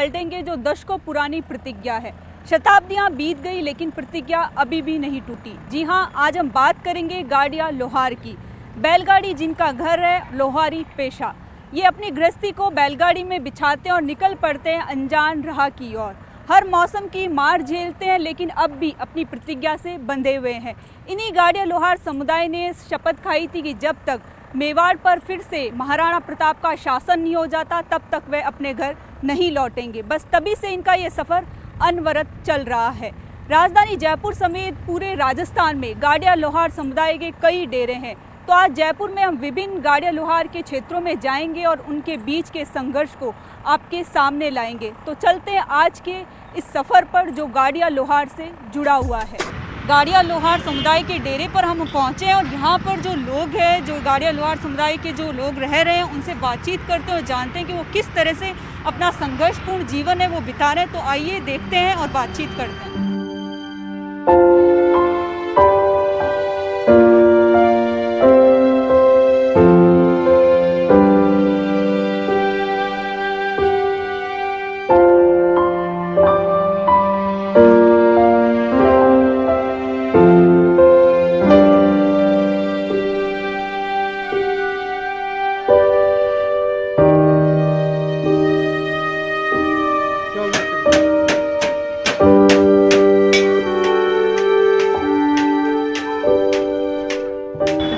पलटेंगे जो दशकों पुरानी प्रतिज्ञा है। शताब्दियां बीत गई लेकिन प्रतिज्ञा अभी भी नहीं टूटी। जी हां, आज हम बात करेंगे गाड़िया लोहार की। बैलगाड़ी जिनका घर है, लोहारी पेशा। ये अपनी गृहस्थी को बैलगाड़ी में बिछाते हैं और निकल पड़ते हैं अनजान राह की ओर। हर मौसम की मार झेलते हैं लेकिन अब भी अपनी प्रतिज्ञा से बंधे हुए हैं। इन्हीं गाड़िया लोहार समुदाय ने शपथ खाई थी कि जब तक मेवाड़ पर फिर से महाराणा प्रताप का शासन नहीं हो जाता तब तक वे अपने घर नहीं लौटेंगे। बस तभी से इनका ये सफ़र अनवरत चल रहा है। राजधानी जयपुर समेत पूरे राजस्थान में गाड़िया लोहार समुदाय के कई डेरे हैं। तो आज जयपुर में हम विभिन्न गाड़िया लोहार के क्षेत्रों में जाएंगे और उनके बीच के संघर्ष को आपके सामने लाएंगे। तो चलते हैं आज के इस सफ़र पर जो गाड़िया लोहार से जुड़ा हुआ है। गाड़िया लोहार समुदाय के डेरे पर हम पहुंचे हैं और यहाँ पर जो लोग हैं, जो गाड़िया लोहार समुदाय के जो लोग रह रहे हैं, उनसे बातचीत करते हैं और जानते हैं कि वो किस तरह से अपना संघर्षपूर्ण जीवन है वो बिता रहे हैं। तो आइए देखते हैं और बातचीत करते हैं।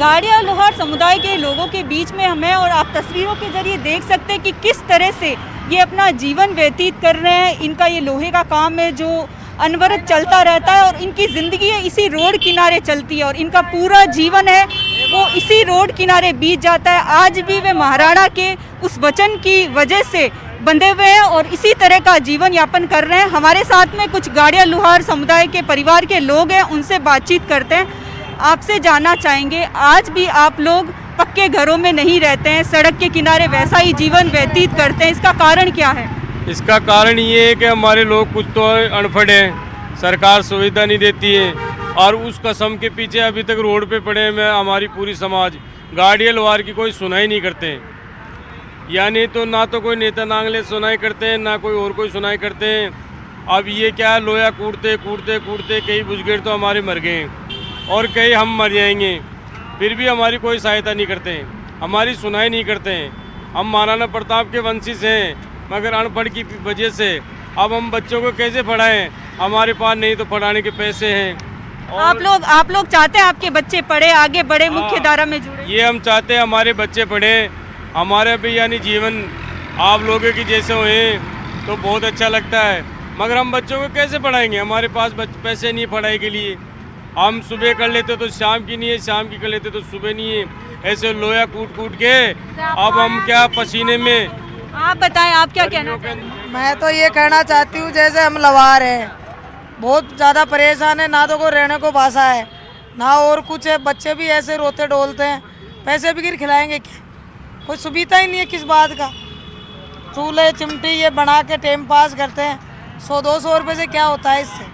गाड़िया लोहार समुदाय के लोगों के बीच में हमें और आप तस्वीरों के जरिए देख सकते हैं कि किस तरह से ये अपना जीवन व्यतीत कर रहे हैं। इनका ये लोहे का काम है जो अनवरत चलता रहता है और इनकी ज़िंदगी इसी रोड किनारे चलती है और इनका पूरा जीवन है वो इसी रोड किनारे बीत जाता है। आज भी वे महाराणा के उस वचन की वजह से बंधे हुए हैं और इसी तरह का जीवन यापन कर रहे हैं। हमारे साथ में कुछ गाड़िया लोहार समुदाय के परिवार के लोग हैं, उनसे बातचीत करते हैं। आपसे जानना चाहेंगे, आज भी आप लोग पक्के घरों में नहीं रहते हैं, सड़क के किनारे वैसा ही जीवन व्यतीत करते हैं, इसका कारण क्या है? इसका कारण ये है कि हमारे लोग कुछ तो अनपढ़ हैं, सरकार सुविधा नहीं देती है और उस कसम के पीछे अभी तक रोड पे पड़े हैं। हमारी पूरी समाज गाड़िया लोहार की कोई सुनाई नहीं करते हैं, यानी तो ना तो कोई नेता नांगले सुनाई करते हैं ना कोई और कोई सुनाई करते हैं। अब ये क्या, लोया कूटते कूटते कूटते कई बुजुर्ग तो हमारे मर गए हैं और कई हम मर जाएंगे, फिर भी हमारी कोई सहायता नहीं करते हैं, हमारी सुनाई नहीं करते हैं। हम महाराणा प्रताप के वंशी हैं मगर अनपढ़ की वजह से अब हम बच्चों को कैसे पढ़ाएं? हमारे पास नहीं तो पढ़ाने के पैसे हैं। आप लोग चाहते हैं आपके बच्चे पढ़े, आगे बढ़े, मुख्य धारा में जुड़े? ये हम चाहते हैं हमारे बच्चे पढ़े, हमारे भी यानी जीवन आप लोगों की जैसे हुए तो बहुत अच्छा लगता है। मगर हम बच्चों को कैसे पढ़ाएंगे? हमारे पास पैसे नहीं पढ़ाई के लिए। हम सुबह कर लेते तो शाम की नहीं है, शाम की कर लेते तो सुबह नहीं है, ऐसे लोया कूट कूट के अब हम क्या पसीने में। आप बताएं, आप क्या कहना चाहते हैं? मैं तो ये कहना चाहती हूँ जैसे हम लवार हैं, बहुत ज़्यादा परेशान है, ना तो कोई रहने को भाषा है ना और कुछ है। बच्चे भी ऐसे रोते डोलते हैं, पैसे भी गिर खिलाएंगे क्या? कोई सुविधा ही नहीं है किस बात का। चूल्हे चिमटी ये बना के टाइम पास करते हैं। 100-200 रुपये से क्या होता है इससे?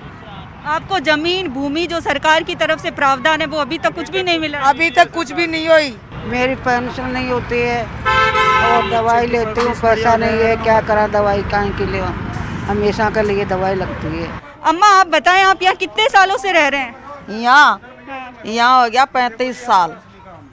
आपको जमीन भूमि जो सरकार की तरफ से प्रावधान है वो अभी तक कुछ भी नहीं मिला? अभी तक कुछ भी नहीं हुई। मेरी पेंशन नहीं होती है और दवाई लेती हूँ, पैसा नहीं है, क्या करा दवाई काहे के लिए, हमेशा के लिए दवाई लगती है। अम्मा आप बताएं, आप यहाँ कितने सालों से रह रहे हैं? यहाँ हो गया 35 साल।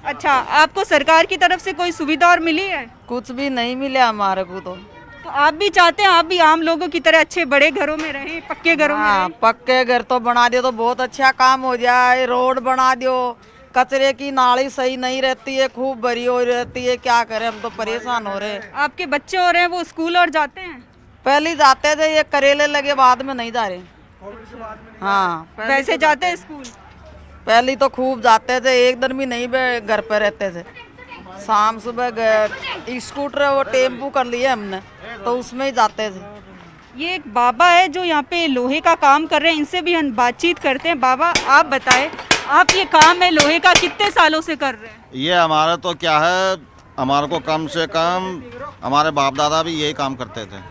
अच्छा, आपको सरकार की तरफ से कोई सुविधा और मिली है? कुछ भी नहीं मिला हमारे को। तो आप भी चाहते हैं आप भी आम लोगों की तरह अच्छे बड़े घरों में रहें, पक्के घरों में रहें? पक्के घर तो बना दियो तो बहुत अच्छा काम हो जाए। रोड बना दियो, कचरे की नाली सही नहीं रहती है, खूब भरी हो रहती है, क्या करें, हम तो परेशान हो रहे हैं। आपके बच्चे हो रहे हैं वो स्कूल और जाते हैं? पहले जाते थे, ये करेले लगे बाद में नहीं जा रहे। हाँ, वैसे जाते हैं स्कूल? पहले तो खूब जाते थे, एक दिन भी नहीं घर पे रहते थे। शाम सुबह स्कूटर वो टेम्पू कर लिए हमने तो उसमें ही जाते थे। ये एक बाबा है जो यहाँ पे लोहे का काम कर रहे हैं, इनसे भी हम बातचीत करते हैं। बाबा आप बताएं, आप ये काम है लोहे का कितने सालों से कर रहे हैं? ये हमारा तो क्या है, हमारे को कम से कम हमारे बाप दादा भी यही काम करते थे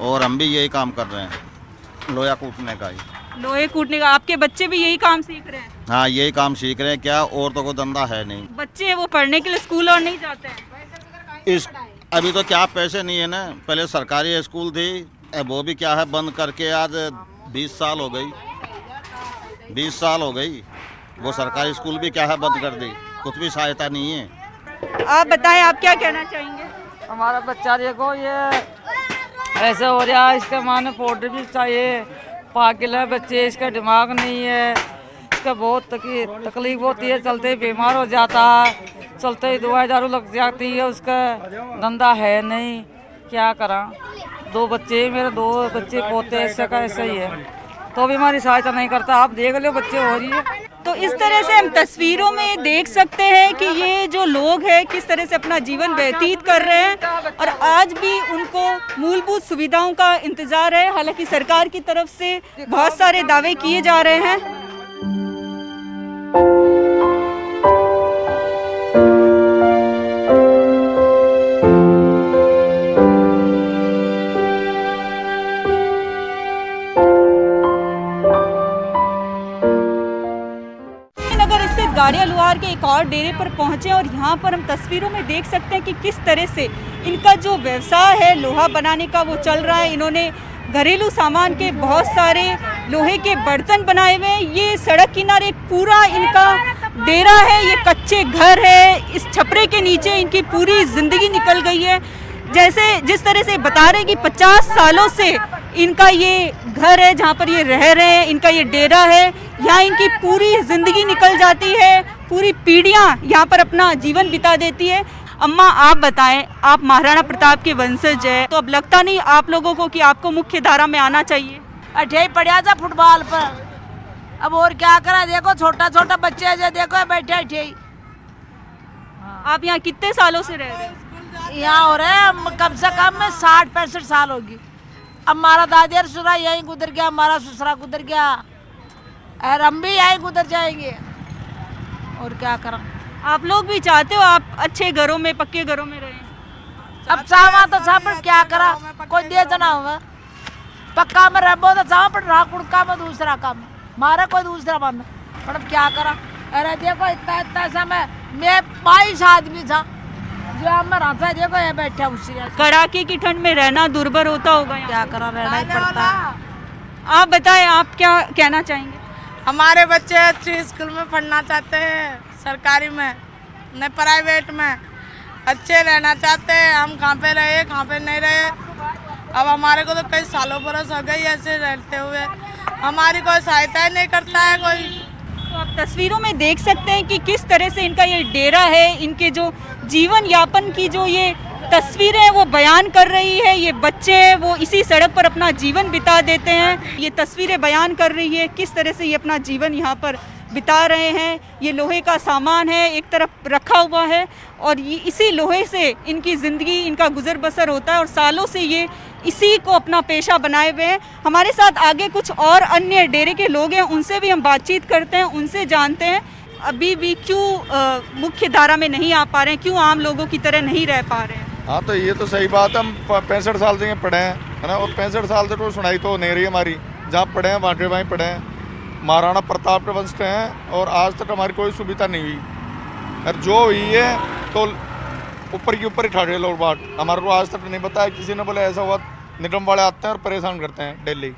और हम भी यही काम कर रहे हैं, लोहा कूटने का ही। लोहे कूटने का आपके बच्चे भी यही काम सीख रहे हैं? हाँ, यही काम सीख रहे हैं, क्या और तो कोई धंधा है नहीं। बच्चे वो पढ़ने के लिए स्कूल और नहीं जाते हैं? अभी तो क्या पैसे नहीं है ना, पहले सरकारी स्कूल थी, अब वो भी क्या है बंद करके आज 20 साल हो गई, 20 साल हो गई। वो सरकारी स्कूल भी क्या है बंद कर दी, कुछ भी सहायता नहीं है। आप बताएं, आप क्या कहना चाहेंगे? हमारा बच्चा देखो ये ऐसे हो रहा है, इसके माने पाउडर भी चाहिए, पागल है बच्चे, इसका दिमाग नहीं है, इसका बहुत तकलीफ होती है, चलते ही बीमार हो जाता है, चलते ही दवाई दारू लग जाती है, उसका धंधा है नहीं, क्या करा। 2 बच्चे मेरे 2 बच्चे पोते ऐसे का ऐसा ही है, तो भी हमारी सहायता नहीं करता। आप देख लो बच्चे हो रही है। तो इस तरह से हम तस्वीरों में देख सकते हैं कि ये जो लोग हैं किस तरह से अपना जीवन व्यतीत कर रहे हैं और आज भी उनको मूलभूत सुविधाओं का इंतजार है। हालांकि सरकार की तरफ से बहुत सारे दावे किए जा रहे हैं। गाड़िया लोहार के एक और डेरे पर पहुंचे और यहाँ पर हम तस्वीरों में देख सकते हैं कि किस तरह से इनका जो व्यवसाय है लोहा बनाने का वो चल रहा है। इन्होंने घरेलू सामान के बहुत सारे लोहे के बर्तन बनाए हुए हैं। ये सड़क किनारे एक पूरा इनका डेरा है, ये कच्चे घर है, इस छपरे के नीचे इनकी पूरी जिंदगी निकल गई है। जिस तरह से बता रहे हैं कि 50 सालों से इनका ये घर है जहाँ पर ये रह रहे हैं, इनका ये डेरा है, यहाँ इनकी पूरी जिंदगी निकल जाती है, पूरी पीढ़ियाँ यहाँ पर अपना जीवन बिता देती है। अम्मा आप बताएं, आप महाराणा प्रताप के वंशज है, तो अब लगता नहीं आप लोगों को कि आपको मुख्य धारा में आना चाहिए? अठे पड़ा था फुटबॉल पर, अब और क्या करा, देखो छोटा छोटा बच्चे है, देखो बैठे अठे। आप यहाँ कितने सालों से रह रहे हैं? यहाँ हो रहे हैं कम से कम 60-65 साल होगी। अब हमारा दादी और ससुरा यहीं गुजर गया, हमारा ससुरा गुजर गया और हम भी यहीं गुजर जाएंगे, और क्या करा। आप लोग भी चाहते हो आप अच्छे घरों में, पक्के घरों में रहें? अब चावा तो सब क्या करा, कोई दे जना होगा, पक्का में रहो तो चावा पर रहा, कुड़का में दूसरा काम, मारा कोई दूसरा मन, पर अब क्या करा। अरे देखो इतना इतना समय मैं 22 आदमी था जो हम रहता है, देखो ये बैठा उसी। कड़ाके की ठंड में रहना दुर्भर होता होगा, क्या करा, रहना ही पड़ता। आप बताएं, आप क्या कहना चाहेंगे? हमारे बच्चे अच्छी स्कूल में पढ़ना चाहते हैं, सरकारी में न प्राइवेट में, अच्छे रहना चाहते हैं। हम कहाँ पे रहे कहाँ पे नहीं रहे, अब हमारे को तो कई सालों बरस हो गई ऐसे रहते हुए, हमारी कोई सहायता ही नहीं करता है कोई। तो आप तस्वीरों में देख सकते हैं कि किस तरह से इनका ये डेरा है, इनके जो जीवन यापन की जो ये तस्वीरें वो बयान कर रही है। ये बच्चे वो इसी सड़क पर अपना जीवन बिता देते हैं, ये तस्वीरें बयान कर रही है किस तरह से ये अपना जीवन यहाँ पर बिता रहे हैं। ये लोहे का सामान है, एक तरफ रखा हुआ है और ये इसी लोहे से इनकी ज़िंदगी, इनका गुजर बसर होता है और सालों से ये इसी को अपना पेशा बनाए हुए हैं। हमारे साथ आगे कुछ और अन्य डेरे के लोग हैं, उनसे भी हम बातचीत करते हैं, उनसे जानते हैं अभी भी क्यों मुख्य धारा में नहीं आ पा रहे हैं, क्यों आम लोगों की तरह नहीं रह पा रहे हैं। हाँ तो ये तो सही बात है, हम 65 साल से पढ़े हैं, है ना, और 65 साल से तो सुनाई तो नहीं रही हमारी, जहाँ पढ़े हैं वहाँ के वहीं पढ़े हैं, महाराणा प्रताप के वंश के हैं और आज तक हमारी कोई सुविधा नहीं हुई। और जो हुई है तो ऊपर की ऊपर ही ठाड़े लोग बात, हमारे को आज तक नहीं बताया किसी ने, बोले ऐसा हुआ। निगम वाले आते हैं और परेशान करते हैं डेली,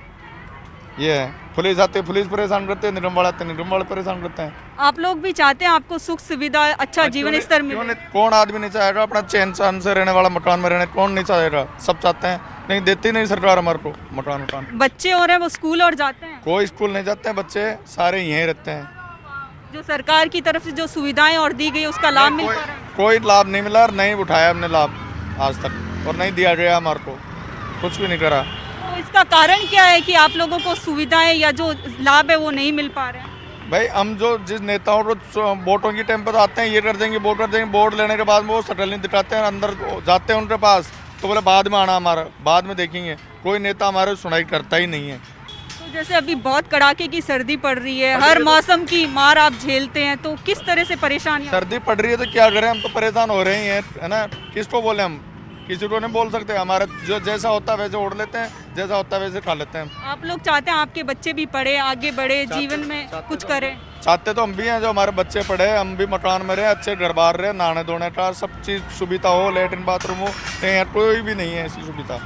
ये है। पुलिस आते हैं, पुलिस परेशान करते हैं, निगम वाले आते हैं, निगम वाले परेशान करते हैं। आप लोग भी चाहते हैं आपको सुख सुविधा, अच्छा जीवन स्तर मिले? कौन आदमी नहीं चाहेगा अपना चैन चैन से रहने वाला, मकान में रहने, कौन नहीं चाहेगा, सब चाहते हैं, नहीं देती नहीं सरकार हमारे को मकान। बच्चे हो रहे हैं वो स्कूल और जाते हैं? कोई स्कूल नहीं जाते हैं बच्चे, सारे यहीं रहते हैं। जो सरकार की तरफ से जो सुविधाएं और दी गई उसका लाभ मिल पा रहा है? कोई लाभ नहीं मिला और नहीं उठाया हमने लाभ आज तक, और नहीं दिया गया हमारे को, कुछ भी नहीं करा। तो इसका कारण क्या है कि आप लोगों को सुविधाएं या जो लाभ है वो नहीं मिल पा रहे हैं? भाई हम जो जिस नेताओं को वोटों की टाइम पर आते हैं, ये कर देंगे वो कर देंगे, वोट लेने के बाद वो शटल नहीं दिखाते हैं, अंदर जाते हैं उनके पास तो बोले बाद में आना, हमारा बाद में देखेंगे। कोई नेता हमारे सुनाई करता ही नहीं है। तो जैसे अभी बहुत कड़ाके की सर्दी पड़ रही है, हर मौसम की मार आप झेलते हैं, तो किस तरह से परेशानी? सर्दी पड़ रही है तो क्या करें, हम तो परेशान हो रहे ही हैं, है ना। किसको बोले, हम किसी को नहीं बोल सकते, हमारा जो जैसा होता है वैसे ओढ़ लेते हैं, जैसा होता है वैसे खा लेते हैं। आप लोग चाहते हैं आपके बच्चे भी पढ़े, आगे बढ़े, जीवन में कुछ करें? चाहते तो हम भी हैं, जो हमारे बच्चे पढ़े, हम भी मकान में रहे, अच्छे घर बार रहे, नहाने धोने का सब चीज़ सुविधा हो, लेटरिन बाथरूम हो, यहाँ कोई भी नहीं है ऐसी सुविधा।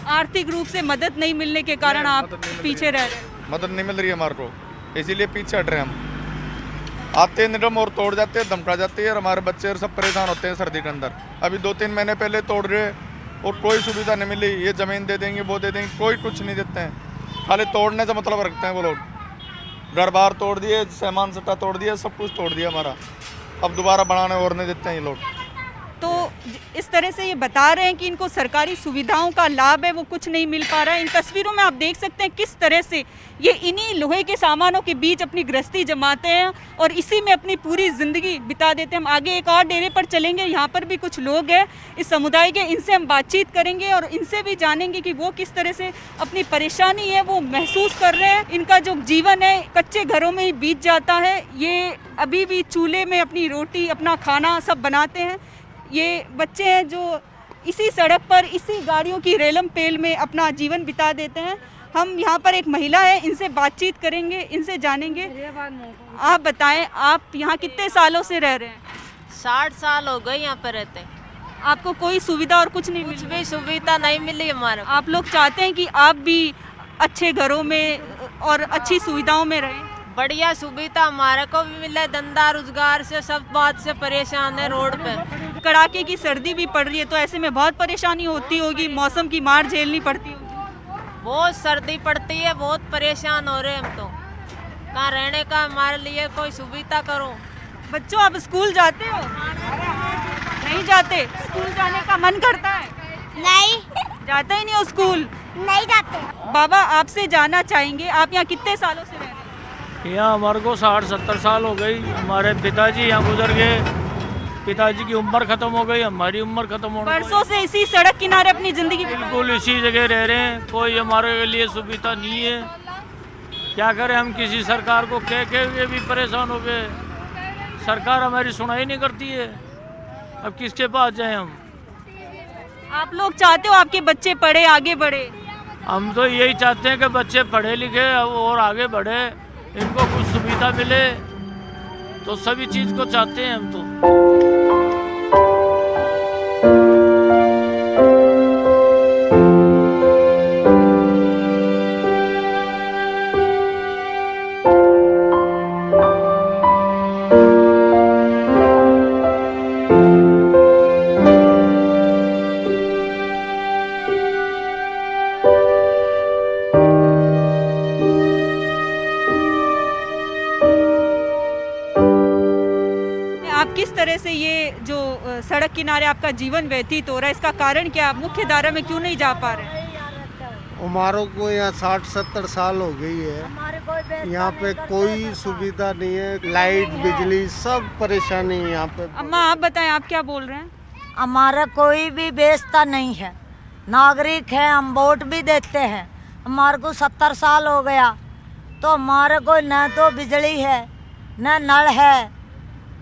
आर्थिक रूप से मदद नहीं मिलने के कारण आप पीछे रह रहे हैं। मदद नहीं मिल रही है हमारे को, इसीलिए पीछे हट रहे हैं हम। आते हैं निगम और तोड़ जाते हैं, धमका जाती है, और हमारे बच्चे सब परेशान होते हैं सर्दी के अंदर। अभी 2-3 महीने पहले तोड़ रहे और कोई सुविधा नहीं मिली, ये ज़मीन दे देंगे, वो दे देंगे, कोई कुछ नहीं देते हैं, खाली तोड़ने से मतलब रखते हैं वो लोग। घर बार तोड़ दिए, सामान सट्टा तोड़ दिया, सब कुछ तोड़ दिया हमारा, अब दोबारा बनाने और नहीं देते हैं ये लोग। तो इस तरह से ये बता रहे हैं कि इनको सरकारी सुविधाओं का लाभ है वो कुछ नहीं मिल पा रहा है। इन तस्वीरों में आप देख सकते हैं किस तरह से ये इन्हीं लोहे के सामानों के बीच अपनी गृहस्थी जमाते हैं और इसी में अपनी पूरी ज़िंदगी बिता देते हैं। हम आगे एक और डेरे पर चलेंगे, यहाँ पर भी कुछ लोग हैं इस समुदाय के, इनसे हम बातचीत करेंगे और इनसे भी जानेंगे कि वो किस तरह से अपनी परेशानी है वो महसूस कर रहे हैं। इनका जो जीवन है कच्चे घरों में ही बीत जाता है, ये अभी भी चूल्हे में अपनी रोटी अपना खाना सब बनाते हैं। ये बच्चे हैं जो इसी सड़क पर इसी गाड़ियों की रेलम पेल में अपना जीवन बिता देते हैं। हम यहाँ पर एक महिला है, इनसे बातचीत करेंगे, इनसे जानेंगे। आप बताएं, आप यहाँ कितने सालों से रह रहे हैं? 60 साल हो गए यहाँ पर रहते। आपको कोई सुविधा और कुछ नहीं कुछ मिली? भी सुविधा नहीं मिली हमारे। आप लोग चाहते हैं कि आप भी अच्छे घरों में और अच्छी सुविधाओं में रहें? बढ़िया सुविधा हमारे को भी मिले, धंधा रोजगार से सब बात से परेशान है। रोड पे कड़ाके की सर्दी भी पड़ रही है तो ऐसे में बहुत परेशानी होती होगी, मौसम की मार झेलनी पड़ती होगी। बहुत सर्दी पड़ती है, बहुत परेशान हो रहे हैं हम तो। कहाँ रहने का हमारे लिए कोई सुविधा करो। बच्चों, आप स्कूल जाते हो? नहीं जाते? स्कूल जाने का मन करता है? नहीं, जाता ही नहीं हो स्कूल? नहीं जाते। बाबा, आपसे जानना चाहेंगे, आप यहाँ कितने सालों से रह रहे हैं? यहाँ हमारे को 60-70 साल हो गई। हमारे पिताजी यहाँ गुजर गए, पिताजी की उम्र खत्म हो गई, हमारी उम्र खत्म हो गई। बरसों से इसी सड़क किनारे अपनी जिंदगी बिल्कुल इसी जगह रह रहे हैं, कोई हमारे लिए सुविधा नहीं है। क्या करें हम, किसी सरकार को कह के भी परेशान हो गए, सरकार हमारी सुनाई नहीं करती है, अब किसके पास जाएं हम? आप लोग चाहते हो आपके बच्चे पढ़े, आगे बढ़े? हम तो यही चाहते हैं कि बच्चे पढ़े लिखे और आगे बढ़े, इनको कुछ सुविधा मिले, तो सभी चीज़ को चाहते हैं हम तो। आप किस तरह से ये जो सड़क किनारे आपका जीवन व्यतीत हो रहा है, इसका कारण क्या? आप मुख्य धारा में क्यों नहीं जा पा रहे हैं? हमारों को यहाँ 60-70 साल हो गई है, यहाँ पे कोई सुविधा नहीं है, लाइट बिजली सब परेशानी है यहाँ पे। अम्मा, आप बताएं, आप क्या बोल रहे हैं? हमारा कोई भी व्यवस्था नहीं है, नागरिक है, हम वोट भी देते हैं। हमारे को 70 साल हो गया तो हमारे को न तो बिजली है, न नल है,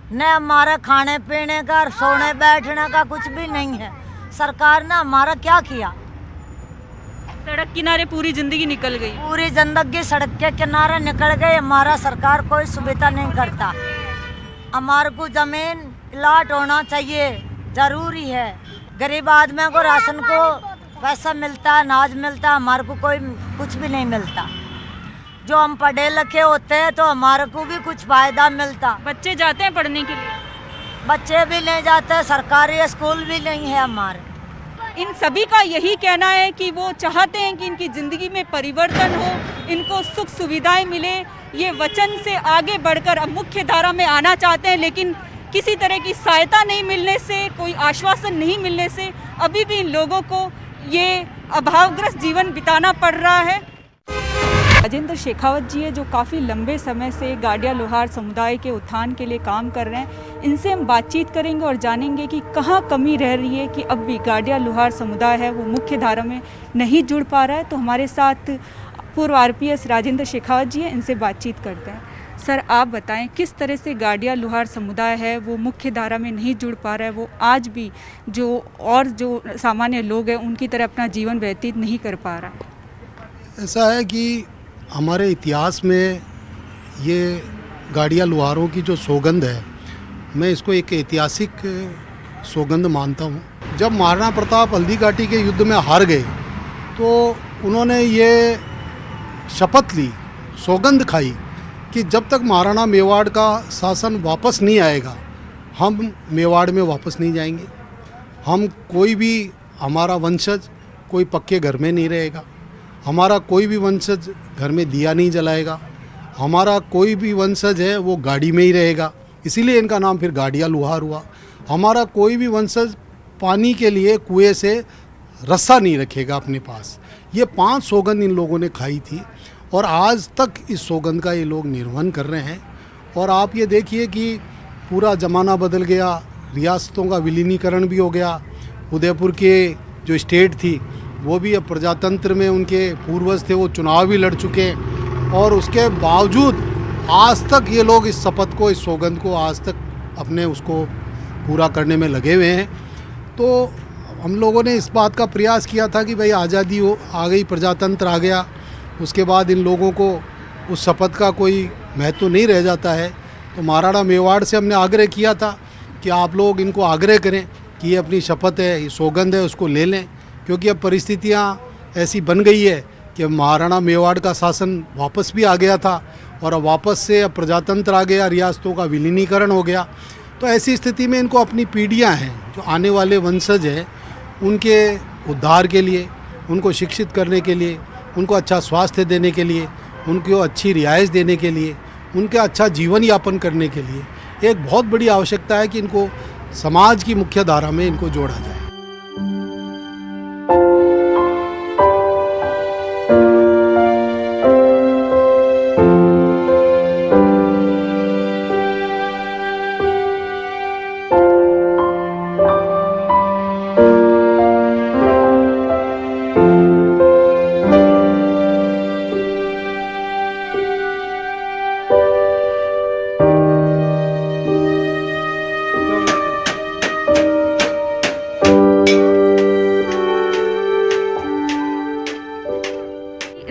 न हमारा खाने पीने का, सोने बैठने का कुछ भी नहीं है। सरकार ने हमारा क्या किया? सड़क किनारे पूरी जिंदगी निकल गई। पूरी जिंदगी सड़क के किनारे निकल गई, हमारा सरकार कोई सुविधा नहीं करता। हमारे को जमीन प्लाट होना चाहिए, जरूरी है। गरीब आदमी को राशन को पैसा मिलता है, अनाज मिलता है, हमारे को कोई कुछ भी नहीं मिलता। जो हम पढ़े लिखे होते हैं तो हमारे को भी कुछ फायदा मिलता। बच्चे जाते हैं पढ़ने के लिए? बच्चे भी नहीं जाते, सरकारी स्कूल भी नहीं है हमारे। इन सभी का यही कहना है कि वो चाहते हैं कि इनकी ज़िंदगी में परिवर्तन हो, इनको सुख सुविधाएं मिले। ये वचन से आगे बढ़कर अब मुख्य धारा में आना चाहते हैं, लेकिन किसी तरह की सहायता नहीं मिलने से, कोई आश्वासन नहीं मिलने से अभी भी इन लोगों को ये अभावग्रस्त जीवन बिताना पड़ रहा है। राजेंद्र शेखावत जी है जो काफ़ी लंबे समय से गाडिया लोहार समुदाय के उत्थान के लिए काम कर रहे हैं। इनसे हम बातचीत करेंगे और जानेंगे कि कहाँ कमी रह रही है कि अब भी गाडिया लोहार समुदाय है वो मुख्य धारा में नहीं जुड़ पा रहा है। तो हमारे साथ पूर्व RPS राजेंद्र शेखावत जी हैं, इनसे बातचीत करते हैं। सर, आप बताएं किस तरह से गाडिया लोहार समुदाय है वो मुख्य धारा में नहीं जुड़ पा रहा है, वो आज भी जो सामान्य लोग हैं उनकी तरह अपना जीवन व्यतीत नहीं कर पा रहा है? ऐसा है कि हमारे इतिहास में ये गाड़िया लोहारों की जो सौगंध है, मैं इसको एक ऐतिहासिक सौगंध मानता हूँ। जब महाराणा प्रताप हल्दी घाटी के युद्ध में हार गए तो उन्होंने ये शपथ ली, सौगंध खाई कि जब तक महाराणा मेवाड़ का शासन वापस नहीं आएगा हम मेवाड़ में वापस नहीं जाएंगे। हम कोई भी, हमारा वंशज कोई पक्के घर में नहीं रहेगा, हमारा कोई भी वंशज घर में दिया नहीं जलाएगा, हमारा कोई भी वंशज है वो गाड़ी में ही रहेगा, इसीलिए इनका नाम फिर गाड़िया लोहार हुआ। हमारा कोई भी वंशज पानी के लिए कुएं से रस्सा नहीं रखेगा अपने पास। ये 5 सौगंध इन लोगों ने खाई थी और आज तक इस सौगंध का ये लोग निर्वहन कर रहे हैं। और आप ये देखिए कि पूरा ज़माना बदल गया, रियासतों का विलीनीकरण भी हो गया। उदयपुर के जो स्टेट थी वो भी अब प्रजातंत्र में, उनके पूर्वज थे वो चुनाव भी लड़ चुके हैं और उसके बावजूद आज तक ये लोग इस शपथ को, इस सौगंध को आज तक अपने उसको पूरा करने में लगे हुए हैं। तो हम लोगों ने इस बात का प्रयास किया था कि भाई आज़ादी हो आ गई, प्रजातंत्र आ गया, उसके बाद इन लोगों को उस शपथ का कोई महत्व नहीं रह जाता है। तो महाराणा मेवाड़ से हमने आग्रह किया था कि आप लोग इनको आग्रह करें कि ये अपनी शपथ है, ये सौगंध है, उसको ले लें, क्योंकि अब परिस्थितियाँ ऐसी बन गई है कि महाराणा मेवाड़ का शासन वापस भी आ गया था और अब वापस से अब प्रजातंत्र आ गया, रियासतों का विलीनीकरण हो गया। तो ऐसी स्थिति में इनको अपनी पीढ़ियाँ हैं, जो आने वाले वंशज हैं, उनके उद्धार के लिए, उनको शिक्षित करने के लिए, उनको अच्छा स्वास्थ्य देने के लिए, उनको अच्छी रिहाइश देने के लिए, उनका अच्छा जीवन यापन करने के लिए एक बहुत बड़ी आवश्यकता है कि इनको समाज की मुख्य धारा में इनको जोड़ा जाए।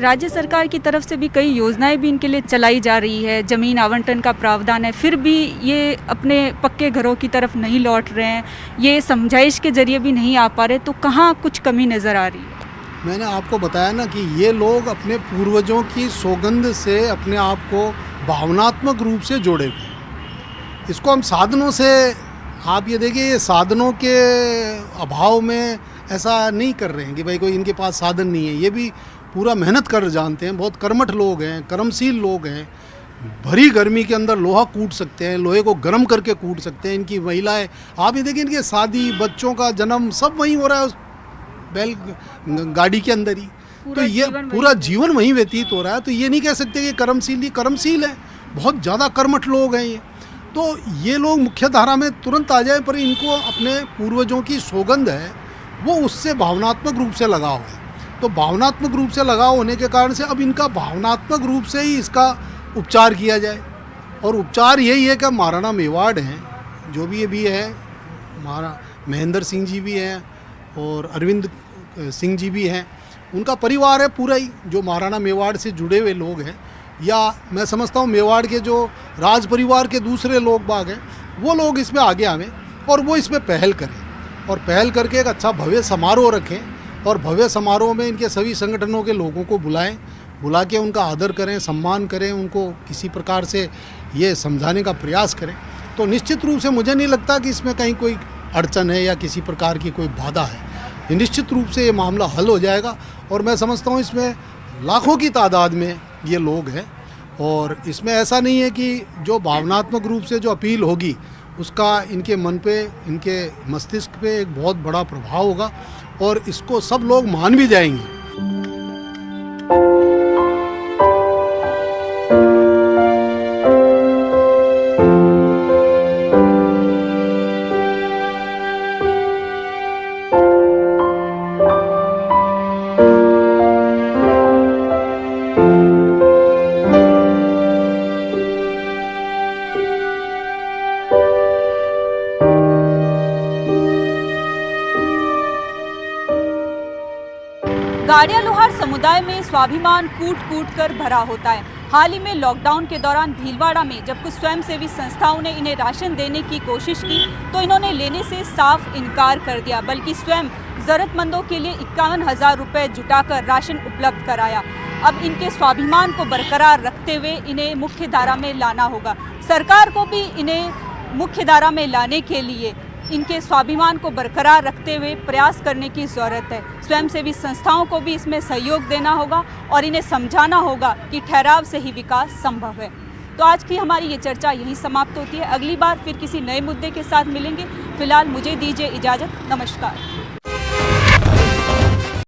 राज्य सरकार की तरफ से भी कई योजनाएं भी इनके लिए चलाई जा रही है, ज़मीन आवंटन का प्रावधान है, फिर भी ये अपने पक्के घरों की तरफ नहीं लौट रहे हैं, ये समझाइश के जरिए भी नहीं आ पा रहे, तो कहाँ कुछ कमी नज़र आ रही है? मैंने आपको बताया ना कि ये लोग अपने पूर्वजों की सौगंध से अपने आप को भावनात्मक रूप से जोड़े हुए हैं। इसको हम साधनों से, आप ये देखिए, ये साधनों के अभाव में ऐसा नहीं कर रहे हैं कि भाई कोई इनके पास साधन नहीं है। ये भी पूरा मेहनत कर जानते हैं, बहुत कर्मठ लोग हैं, कर्मशील लोग हैं। भरी गर्मी के अंदर लोहा कूट सकते हैं, लोहे को गर्म करके कूट सकते हैं। इनकी महिलाएं, आप ये देखिए, इनके शादी, बच्चों का जन्म सब वहीं हो रहा है, उस बैल गाड़ी के अंदर ही। तो ये पूरा जीवन वहीं व्यतीत हो रहा है। तो ये नहीं कह सकते कि कर्मशील, ये कर्मशील है, बहुत ज़्यादा कर्मठ लोग हैं ये। तो ये लोग मुख्य धारा में तुरंत आ जाए, पर इनको अपने पूर्वजों की सौगंध है, वो उससे भावनात्मक रूप से लगाव है। तो भावनात्मक रूप से लगाव होने के कारण से अब इनका भावनात्मक रूप से ही इसका उपचार किया जाए। और उपचार यही है कि महाराणा मेवाड़ हैं, जो भी ये भी है, महेंद्र सिंह जी भी हैं और अरविंद सिंह जी भी हैं, उनका परिवार है पूरा ही, जो महाराणा मेवाड़ से जुड़े हुए लोग हैं। या मैं समझता हूँ मेवाड़ के जो राज परिवार के दूसरे लोग बाग हैं, वो लोग इसमें आगे आवें और वो इसमें पहल करें, और पहल करके एक अच्छा भव्य समारोह रखें। और भव्य समारोह में इनके सभी संगठनों के लोगों को बुलाएं, बुला के उनका आदर करें, सम्मान करें, उनको किसी प्रकार से ये समझाने का प्रयास करें। तो निश्चित रूप से मुझे नहीं लगता कि इसमें कहीं कोई अड़चन है या किसी प्रकार की कोई बाधा है। निश्चित रूप से ये मामला हल हो जाएगा। और मैं समझता हूँ इसमें लाखों की तादाद में ये लोग हैं, और इसमें ऐसा नहीं है कि जो भावनात्मक रूप से जो अपील होगी उसका इनके मन पे, इनके मस्तिष्क पे एक बहुत बड़ा प्रभाव होगा, और इसको सब लोग मान भी जाएंगे। गाड़िया लोहार समुदाय में स्वाभिमान कूट कूट कर भरा होता है। हाल ही में लॉकडाउन के दौरान भीलवाड़ा में जब कुछ स्वयंसेवी संस्थाओं ने इन्हें राशन देने की कोशिश की तो इन्होंने लेने से साफ इनकार कर दिया, बल्कि स्वयं ज़रूरतमंदों के लिए 51,000 रुपये जुटाकर राशन उपलब्ध कराया। अब इनके स्वाभिमान को बरकरार रखते हुए इन्हें मुख्य धारा में लाना होगा। सरकार को भी इन्हें मुख्य धारा में लाने के लिए इनके स्वाभिमान को बरकरार रखते हुए प्रयास करने की ज़रूरत है। स्वयंसेवी संस्थाओं को भी इसमें सहयोग देना होगा और इन्हें समझाना होगा कि ठहराव से ही विकास संभव है। तो आज की हमारी ये चर्चा यहीं समाप्त होती है। अगली बार फिर किसी नए मुद्दे के साथ मिलेंगे। फिलहाल मुझे दीजिए इजाज़त। नमस्कार।